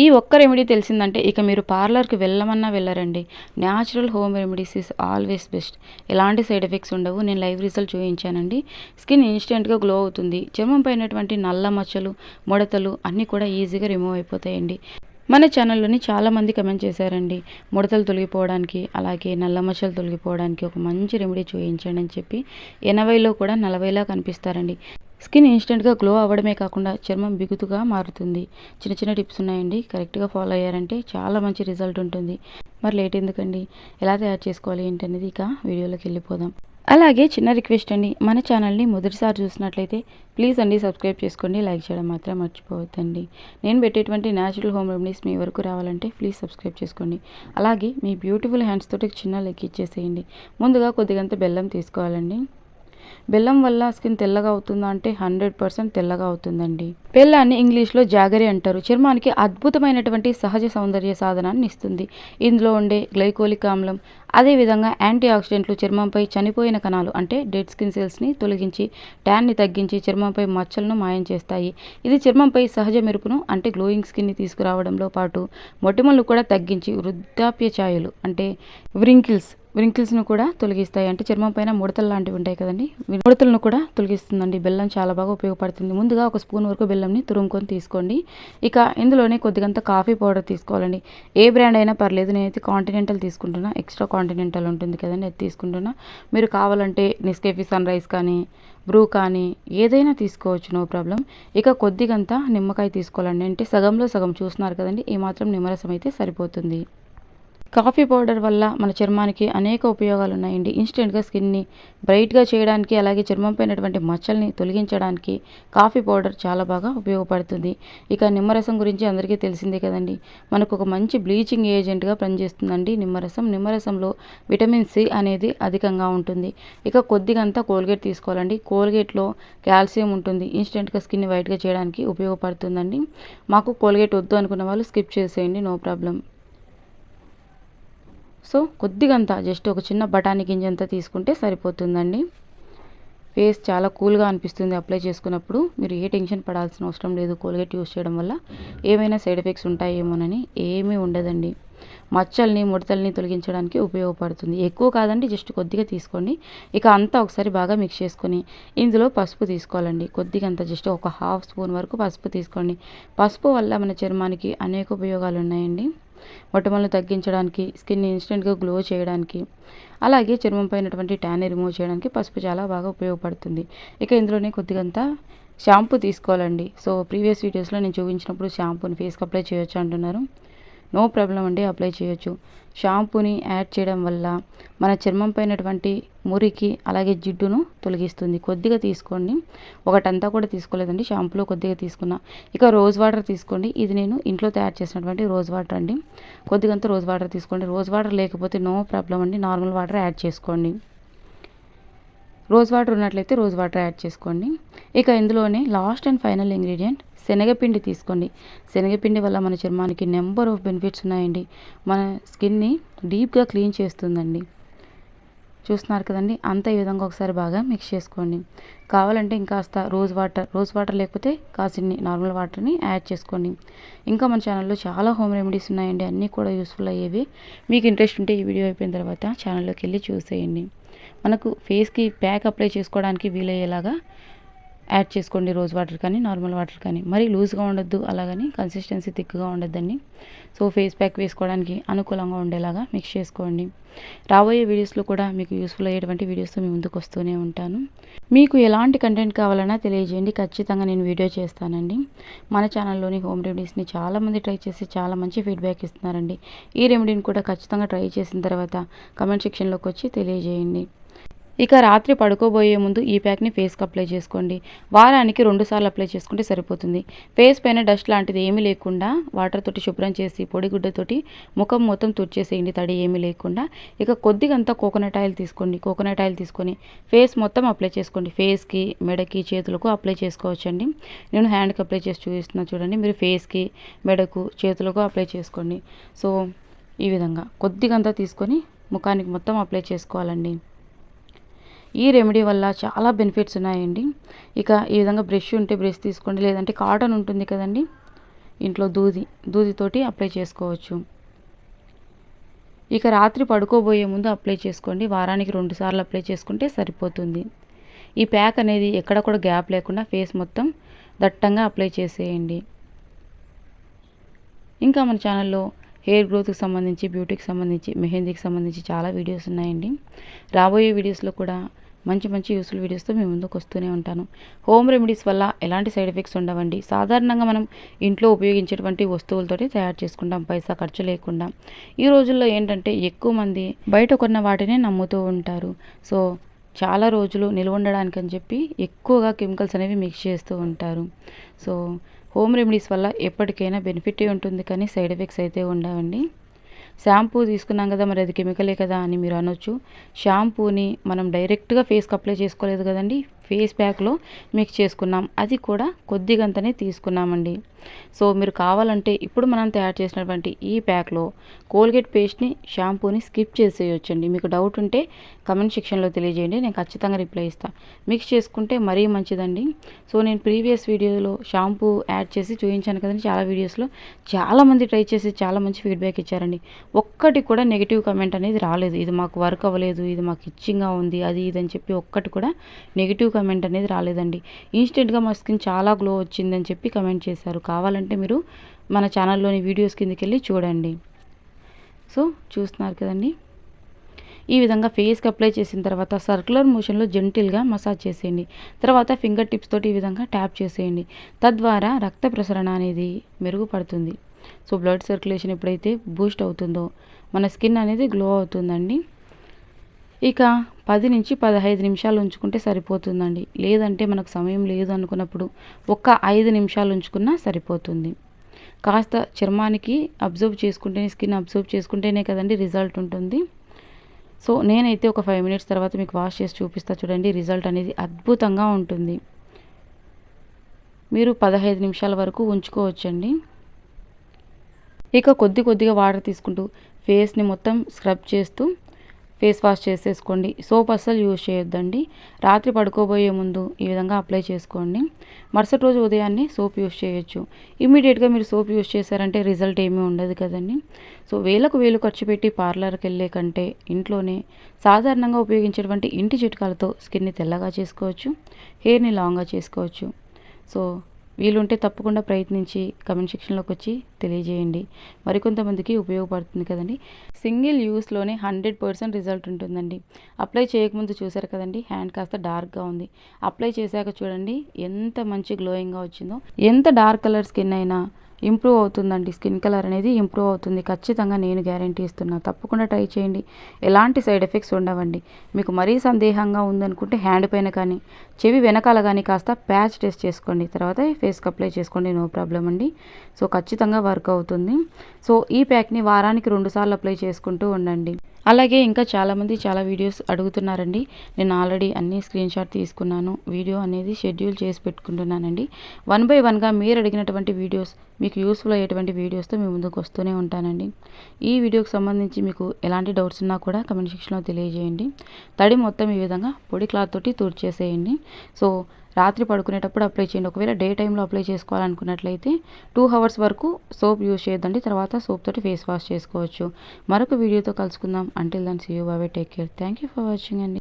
ఈ ఒక్క రెమెడీ తెలిసిందంటే ఇక మీరు పార్లర్‌కి వెళ్ళమన్నా వెళ్ళరండి. Natural home remedies is always best. ఎలాంటి సైడ్ ఎఫెక్ట్స్ ఉండవు. నేను లైవ్ రిజల్ట్ చూయించానండి. స్కిన్ ఇన్‌స్టెంట్‌గా గ్లో అవుతుంది. చర్మం పైనటువంటి నల్ల మచ్చలు, ముడతలు అన్నీ కూడా ఈజీగా రిమూవ్ అయిపోతాయండి. మన ఛానల్‌లోని చాలామంది కమెంట్ చేశారండి. ముడతలు తొలగిపోవడానికి, అలాగే నల్ల మచ్చలు తొలగిపోవడానికి ఒక మంచి రెమెడీ చూయించండి అని చెప్పి. 80లో కూడా 40లా కనిపిస్తారండి. స్కిన్ ఇన్స్టెంట్‌గా గ్లో అవ్వడమే కాకుండా చర్మం బిగుతుగా మారుతుంది. చిన్న చిన్న టిప్స్ ఉన్నాయండి. కరెక్ట్‌గా ఫాలో అయ్యారంటే చాలా మంచి రిజల్ట్ ఉంటుంది. మరి లేట్ ఎందుకండి? ఎలా తయారు చేసుకోవాలి ఏంటనేది ఇక వీడియోలోకి వెళ్ళిపోదాం. అలాగే చిన్న రిక్వెస్ట్ అండి. మన ఛానల్‌ని మొదటిసారి చూసినట్లయితే ప్లీజ్ అండి సబ్స్క్రైబ్ చేసుకోండి. లైక్ చేయడం మాత్రం మర్చిపోవద్దండి. నేను పెట్టేటువంటి న్యాచురల్ హోమ్ రెమెడీస్ మీ వరకు రావాలంటే ప్లీజ్ సబ్స్క్రైబ్ చేసుకోండి. అలాగే మీ బ్యూటిఫుల్ హ్యాండ్స్ తోటి చిన్న లైక్ ఇచ్చేసేయండి. ముందుగా కొద్దిగంత బెల్లం తీసుకోవాలండి. బెల్లం వల్ల స్కిన్ తెల్లగా అవుతుందా అంటే 100% తెల్లగా అవుతుందండి. బెల్లాన్ని ఇంగ్లీష్లో జాగరి అంటారు. చర్మానికి అద్భుతమైనటువంటి సహజ సౌందర్య సాధనాన్ని ఇస్తుంది. ఇందులో ఉండే గ్లైకోలిక్ ఆమ్లం, అదేవిధంగా యాంటీ ఆక్సిడెంట్లు చర్మంపై చనిపోయిన కణాలు అంటే డెడ్ స్కిన్ సెల్స్ని తొలగించి, ట్యాన్ని తగ్గించి చర్మంపై మచ్చలను మాయం చేస్తాయి. ఇది చర్మంపై సహజ మెరుపును అంటే గ్లోయింగ్ స్కిన్ని తీసుకురావడంలో పాటు మొటిమలను కూడా తగ్గించి వృద్ధాప్య ఛాయలు అంటే వ్రింకిల్స్ను కూడా తొలగిస్తాయి. అంటే చర్మం పైన ముడతలు లాంటివి ఉంటాయి కదండి, ముడతలను కూడా తొలగిస్తుందండి. బెల్లం చాలా బాగా ఉపయోగపడుతుంది. ముందుగా ఒక స్పూన్ వరకు బెల్లంని తురుముకొని తీసుకోండి. ఇక ఇందులోనే కొద్దిగంత కాఫీ పౌడర్ తీసుకోవాలండి. ఏ బ్రాండ్ అయినా పర్లేదు. నేనైతే కాంటినెంటల్ తీసుకుంటున్నా. ఎక్స్ట్రా కాంటినెంటల్ ఉంటుంది కదండి, అది తీసుకుంటున్నా. మీరు కావాలంటే నెస్కేఫీ సన్ రైజ్ కానీ, బ్రూ కానీ ఏదైనా తీసుకోవచ్చు, నో ప్రాబ్లం. ఇక కొద్దిగంత నిమ్మకాయ తీసుకోవాలండి. అంటే సగంలో సగం చూస్తున్నారు కదండి, ఈ మాత్రం నిమ్మరసం అయితే సరిపోతుంది. కాఫీ పౌడర్ వల్ల మన చర్మానికి అనేక ఉపయోగాలు ఉన్నాయండి. ఇన్స్టెంట్గా స్కిన్ని బ్రైట్గా చేయడానికి, అలాగే చర్మం పైనటువంటి మచ్చల్ని తొలగించడానికి కాఫీ పౌడర్ చాలా బాగా ఉపయోగపడుతుంది. ఇక నిమ్మరసం గురించి అందరికీ తెలిసిందే కదండి. మనకు ఒక మంచి బ్లీచింగ్ ఏజెంట్గా పనిచేస్తుందండి నిమ్మరసం. నిమ్మరసంలో విటమిన్ సి అనేది అధికంగా ఉంటుంది. ఇక కొద్దిగంతా కోల్గేట్ తీసుకోవాలండి. కోల్గేట్లో కాల్షియం ఉంటుంది. ఇన్స్టెంట్గా స్కిన్ని వైట్గా చేయడానికి ఉపయోగపడుతుందండి. మాకు కోల్గేట్ వద్దు అనుకున్న వాళ్ళు స్కిప్ చేసేయండి, నో ప్రాబ్లం. సో కొద్దిగంత జస్ట్ ఒక చిన్న బఠానీ గింజంత తీసుకుంటే సరిపోతుందండి. ఫేస్ చాలా కూల్గా అనిపిస్తుంది అప్లై చేసుకున్నప్పుడు. మీరు ఏ టెన్షన్ పడాల్సిన అవసరం లేదు. కోల్గేట్ యూస్ చేయడం వల్ల ఏమైనా సైడ్ ఎఫెక్ట్స్ ఉంటాయేమోనని. ఏమీ ఉండదండి. మచ్చల్ని, ముడతల్ని తొలగించడానికి ఉపయోగపడుతుంది. ఎక్కువ కాదండి, జస్ట్ కొద్దిగా తీసుకోండి. ఇక అంతా ఒకసారి బాగా మిక్స్ చేసుకొని ఇందులో పసుపు తీసుకోవాలండి. కొద్దిగంత జస్ట్ ఒక హాఫ్ స్పూన్ వరకు పసుపు తీసుకోండి. పసుపు వల్ల మన చర్మానికి అనేక ఉపయోగాలు ఉన్నాయండి. మొటిమలను తగ్గించడానికి, స్కిన్ ఇన్స్టెంట్గా గ్లో చేయడానికి, అలాగే చర్మం పైనటువంటి ట్యాన్ని రిమూవ్ చేయడానికి పసుపు చాలా బాగా ఉపయోగపడుతుంది. ఇక ఇందులోనే కొద్దిగంత షాంపూ తీసుకోవాలండి. సో ప్రీవియస్ వీడియోస్లో నేను చూపించినప్పుడు షాంపూని ఫేస్కి అప్లై చేయొచ్చు అంటున్నారు. నో ప్రాబ్లం అండి, అప్లై చేయొచ్చు. షాంపూని యాడ్ చేయడం వల్ల మన చర్మం పైనటువంటి మురికి, అలాగే జిడ్డును తొలగిస్తుంది. కొద్దిగా తీసుకోండి. ఒకటంతా కూడా తీసుకోలేదండి, షాంపూలో కొద్దిగా తీసుకున్నా. ఇక రోజ్ వాటర్ తీసుకోండి. ఇది నేను ఇంట్లో తయారు చేసినటువంటి రోజ్ వాటర్ అండి. కొద్దిగంత రోజ్ వాటర్ తీసుకోండి. రోజ్ వాటర్ లేకపోతే నో ప్రాబ్లం అండి, నార్మల్ వాటర్ యాడ్ చేసుకోండి. రోజ్ వాటర్ ఉన్నట్లయితే రోజ్ వాటర్ యాడ్ చేసుకోండి. ఇక ఇందులోనే లాస్ట్ అండ్ ఫైనల్ ఇంగ్రీడియంట్ శనగపిండి తీసుకోండి. శనగపిండి వల్ల మన చర్మానికి నెంబర్ ఆఫ్ బెనిఫిట్స్ ఉన్నాయండి. మన స్కిన్ని డీప్గా క్లీన్ చేస్తుందండి. చూస్తున్నారు కదండి, అంత ఈ విధంగా ఒకసారి బాగా మిక్స్ చేసుకోండి. కావాలంటే ఇంకాస్త రోజ్ వాటర్ లేకపోతే కాసిన్ని నార్మల్ వాటర్ని యాడ్ చేసుకోండి. ఇంకా మన ఛానల్లో చాలా హోమ్ రెమెడీస్ ఉన్నాయండి, అన్నీ కూడా యూస్ఫుల్ అయ్యేవి. మీకు ఇంట్రెస్ట్ ఉంటే ఈ వీడియో అయిపోయిన తర్వాత ఛానల్లోకి వెళ్ళి చూసేయండి. మనకు ఫేస్కి ప్యాక్ అప్లై చేసుకోవడానికి వీలయ్యేలాగా యాడ్ చేసుకోండి. రోజ్ వాటర్ కానీ, నార్మల్ వాటర్ కానీ. మరీ లూజ్గా ఉండొద్దు, అలాగని కన్సిస్టెన్సీ థిక్గా ఉండొద్దండి. సో ఫేస్ ప్యాక్ వేసుకోవడానికి అనుకూలంగా ఉండేలాగా మిక్స్ చేసుకోండి. రాబోయే వీడియోస్లో కూడా మీకు యూస్ఫుల్ అయ్యేటువంటి వీడియోస్తో మీ ముందుకు వస్తూనే ఉంటాను. మీకు ఎలాంటి కంటెంట్ కావాలన్నా తెలియజేయండి, ఖచ్చితంగా నేను వీడియో చేస్తానండి. మన ఛానల్లోని హోమ్ రెమెడీస్ని చాలామంది ట్రై చేసి చాలా మంచి ఫీడ్బ్యాక్ ఇస్తున్నారండి. ఈ రెమెడీని కూడా ఖచ్చితంగా ట్రై చేసిన తర్వాత కమెంట్ సెక్షన్లోకి వచ్చి తెలియజేయండి. ఇక రాత్రి పడుకోబోయే ముందు ఈ ప్యాక్ని ఫేస్కి అప్లై చేసుకోండి. వారానికి 2 సార్లు అప్లై చేసుకుంటే సరిపోతుంది. ఫేస్ పైన డస్ట్ లాంటిది ఏమీ లేకుండా వాటర్ తోటి శుభ్రం చేసి పొడిగుడ్డతోటి ముఖం మొత్తం తుడిచేసేయండి, తడి ఏమీ లేకుండా. ఇక కొద్దిగంతా కోకోనట్ ఆయిల్ తీసుకోండి. కోకోనట్ ఆయిల్ తీసుకొని ఫేస్ మొత్తం అప్లై చేసుకోండి. ఫేస్కి, మెడకి, చేతులకు అప్లై చేసుకోవచ్చండి. నేను హ్యాండ్కి అప్లై చేసి చూపిస్తున్నా చూడండి. మీరు ఫేస్కి, మెడకు, చేతులకు అప్లై చేసుకోండి. సో ఈ విధంగా కొద్దిగంతా తీసుకొని ముఖానికి మొత్తం అప్లై చేసుకోవాలండి. ఈ రెమెడీ వల్ల చాలా బెనిఫిట్స్ ఉన్నాయండి. ఇక ఈ విధంగా బ్రష్ ఉంటే బ్రష్ తీసుకోండి, లేదంటే కాటన్ ఉంటుంది కదండి, ఇంట్లో దూదితోటి అప్లై చేసుకోవచ్చు. ఇక రాత్రి పడుకోబోయే ముందు అప్లై చేసుకోండి. వారానికి 2 సార్లు అప్లై చేసుకుంటే సరిపోతుంది. ఈ ప్యాక్ అనేది ఎక్కడ కూడా గ్యాప్ లేకుండా ఫేస్ మొత్తం దట్టంగా అప్లై చేసేయండి. ఇంకా మన ఛానల్లో హెయిర్ గ్రోత్కి సంబంధించి, బ్యూటీకి సంబంధించి, మెహందీకి సంబంధించి చాలా వీడియోస్ ఉన్నాయండి. రాబోయే వీడియోస్లో కూడా మంచి మంచి యూస్ఫుల్ వీడియోస్తో మీ ముందుకు వస్తూనే ఉంటాను. హోమ్ రెమెడీస్ వల్ల ఎలాంటి సైడ్ ఎఫెక్ట్స్ ఉండవండి. సాధారణంగా మనం ఇంట్లో ఉపయోగించేటువంటి వస్తువులతోటి తయారు చేసుకుంటాం, పైసా ఖర్చు లేకుండా. ఈ రోజుల్లో ఏంటంటే ఎక్కువ మంది బయట కొన్న వాటినే నమ్ముతూ ఉంటారు. సో చాలా రోజులు నిల్వ ఉండడానికి అని చెప్పి ఎక్కువగా కెమికల్స్ అనేవి మిక్స్ చేస్తూ ఉంటారు. సో హోమ్ రెమెడీస్ వల్ల ఎప్పటికైనా బెనిఫిటే ఉంటుంది, కానీ సైడ్ ఎఫెక్ట్స్ అయితే ఉండవండి. షాంపూ తీసుకున్నాం కదా, మరి అది కెమికలే కదా అని మీరు అనొచ్చు. షాంపూని మనం డైరెక్ట్గా ఫేస్కి అప్లై చేసుకోలేదు కదండి, ఫేస్ ప్యాక్లో మిక్స్ చేసుకున్నాం. అది కూడా కొద్దిగంతనే తీసుకున్నామండి. సో మీరు కావాలంటే ఇప్పుడు మనం తయారు చేసినటువంటి ఈ ప్యాక్లో కోల్గేట్ పేస్ట్ని, షాంపూని స్కిప్ చేసేయొచ్చండి. మీకు డౌట్ ఉంటే కమెంట్ సెక్షన్లో తెలియజేయండి, నేను ఖచ్చితంగా రిప్లై ఇస్తాను. మిక్స్ చేసుకుంటే మరీ మంచిదండి. సో నేను ప్రీవియస్ వీడియోలో షాంపూ యాడ్ చేసి చూపించాను కదండి, చాలా వీడియోస్లో చాలామంది ట్రై చేసి చాలా మంచి ఫీడ్బ్యాక్ ఇచ్చారండి. ఒక్కటి కూడా నెగిటివ్ కమెంట్ అనేది రాలేదు. ఇది మాకు వర్క్ అవ్వలేదు, ఇది మాకు ఇచ్చింగ్గా ఉంది, అది ఇది అని చెప్పి ఒక్కటి కూడా నెగిటివ్ కమెంట్ అనేది రాలేదండి. ఇన్స్టెంట్గా మా స్కిన్ చాలా గ్లో వచ్చిందని చెప్పి కమెంట్ చేశారు. కావాలంటే మీరు మన ఛానల్లోని వీడియోస్ కిందకి వెళ్ళి చూడండి. సో చూస్తున్నారు కదండి, ఈ విధంగా ఫేస్కి అప్లై చేసిన తర్వాత సర్క్యులర్ మోషన్లో జెంటిల్గా మసాజ్ చేసేయండి. తర్వాత ఫింగర్ టిప్స్ తోటి ఈ విధంగా ట్యాప్ చేసేయండి. తద్వారా రక్త ప్రసరణ అనేది మెరుగుపడుతుంది. సో బ్లడ్ సర్క్యులేషన్ ఎప్పుడైతే బూస్ట్ అవుతుందో మన స్కిన్ అనేది గ్లో అవుతుందండి. ఇక 10 నుంచి 15 నిమిషాలు ఉంచుకుంటే సరిపోతుందండి. లేదంటే మనకు సమయం లేదు అనుకున్నప్పుడు ఒక్క 5 నిమిషాలు ఉంచుకున్నా సరిపోతుంది. కాస్త చర్మానికి అబ్జర్వ్ చేసుకుంటేనే, స్కిన్ అబ్జర్వ్ చేసుకుంటేనే కదండి రిజల్ట్ ఉంటుంది. సో నేనైతే ఒక 5 మినిట్స్ తర్వాత మీకు వాష్ చేసి చూపిస్తా చూడండి. రిజల్ట్ అనేది అద్భుతంగా ఉంటుంది. మీరు 15 నిమిషాల వరకు ఉంచుకోవచ్చండి. ఇక కొద్దిగా వాటర్ తీసుకుంటూ ఫేస్ని మొత్తం స్క్రబ్ చేస్తూ ఫేస్ వాష్ చేసేసుకోండి. సోప్ అస్సలు యూజ్ చేయొద్దండి. రాత్రి పడుకోబోయే ముందు ఈ విధంగా అప్లై చేసుకోండి. మరుసటి రోజు ఉదయాన్నే సోప్ యూజ్ చేయొచ్చు. ఇమీడియట్గా మీరు సోప్ యూజ్ చేశారంటే రిజల్ట్ ఏమీ ఉండదు కదండి. సో వేలకు వేలు ఖర్చు పెట్టి పార్లర్కి వెళ్ళే కంటే ఇంట్లోనే సాధారణంగా ఉపయోగించేటువంటి ఇంటి చిట్కాలతో స్కిన్ని తెల్లగా చేసుకోవచ్చు, హెయిర్ని లాంగ్గా చేసుకోవచ్చు. సో వీలుంటే తప్పకుండా ప్రయత్నించి కమెంట్ సెక్షన్లోకి వచ్చి తెలియజేయండి. మరికొంతమందికి ఉపయోగపడుతుంది కదండి. సింగిల్ యూస్లోనే 100% రిజల్ట్ ఉంటుందండి. అప్లై చేయకముందు చూసారు కదండి, హ్యాండ్ కాస్త డార్క్గా ఉంది. అప్లై చేశాక చూడండి ఎంత మంచి గ్లోయింగ్గా వచ్చిందో. ఎంత డార్క్ కలర్ స్కిన్ అయినా ఇంప్రూవ్ అవుతుందండి. స్కిన్ కలర్ అనేది ఇంప్రూవ్ అవుతుంది, ఖచ్చితంగా నేను గ్యారంటీ ఇస్తున్నా. తప్పకుండా ట్రై చేయండి, ఎలాంటి సైడ్ ఎఫెక్ట్స్ ఉండవండి. మీకు మరీ సందేహంగా ఉందనుకుంటే హ్యాండ్ పైన కానీ చెవి వెనకాల కానీ కాస్త ప్యాచ్ టెస్ట్ చేసుకోండి, తర్వాత ఫేస్కి అప్లై చేసుకోండి, నో ప్రాబ్లం అండి. సో ఖచ్చితంగా వర్క్ అవుతుంది. సో ఈ ప్యాక్ని వారానికి 2 సార్లు అప్లై చేసుకుంటూ ఉండండి. అలాగే ఇంకా చాలామంది చాలా వీడియోస్ అడుగుతున్నారండి. నేను ఆల్రెడీ అన్ని స్క్రీన్ షాట్ తీసుకున్నాను, వీడియో అనేది షెడ్యూల్ చేసి పెట్టుకుంటున్నానండి. 1 బై 1గా మీరు అడిగినటువంటి వీడియోస్, మీకు యూస్ఫుల్ అయ్యేటువంటి వీడియోస్తో మీ ముందుకు వస్తూనే ఉంటానండి. ఈ వీడియోకి సంబంధించి మీకు ఎలాంటి డౌట్స్ ఉన్నా కూడా కమెంట్ సెక్షన్లో తెలియజేయండి. తడి మొత్తం ఈ విధంగా పొడి క్లాత్ తోటి తుడిచేసేయండి. సో రాత్రి పడుకునేటప్పుడు అప్లై చేయండి. ఒకవేళ డే టైంలో అప్లై చేసుకోవాలనుకున్నట్లయితే 2 అవర్స్ వరకు సోప్ యూజ్ చేయొద్దండి. తర్వాత సోప్ తోటి ఫేస్ వాష్ చేసుకోవచ్చు. మరొక వీడియోతో కలుసుకుందాం. Until then see you, bye bye, take care. Thank you for watching అండి.